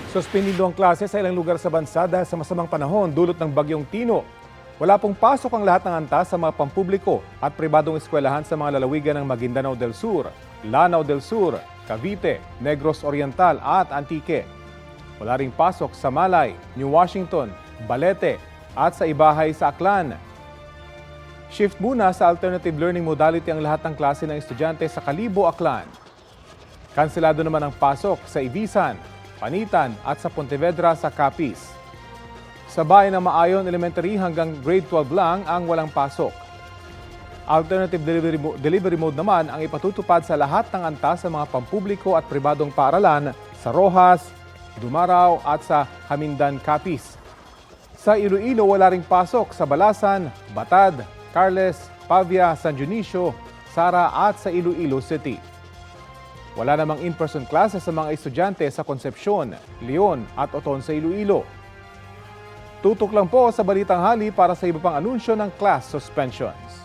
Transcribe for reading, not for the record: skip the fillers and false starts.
Suspinido ang klase sa ilang lugar sa bansa dahil sa masamang panahon dulot ng bagyong Tino. Wala pong pasok ang lahat ng antas sa mga pampubliko at pribadong eskwelahan sa mga lalawigan ng Maguindanao del Sur, Lanao del Sur, Cavite, Negros Oriental at Antique. Wala ring pasok sa Malay, New Washington, Balete at sa Ibahay sa Aklan. Shift muna sa alternative learning modality ang lahat ng klase ng estudyante sa Kalibo, Aklan. Kanselado naman ang pasok sa Ibisan, Panitan at sa Pontevedra sa Capiz. Sa bayan ng Maayon Elementary hanggang grade 12 lang ang walang pasok. Alternative delivery mode naman ang ipatutupad sa lahat ng antas sa mga pampubliko at pribadong paaralan sa Rojas, Dumaraw at sa Hamindan, Capiz. Sa Iloilo wala ring pasok sa Balasan, Batad, Carles, Pavia, San Dionisio, Sara at sa Iloilo City. Wala namang in-person classes sa mga estudyante sa Concepcion, Leon at Oton sa Iloilo. Tutok lang po sa Balitang Hali para sa iba pang anunsyo ng class suspensions.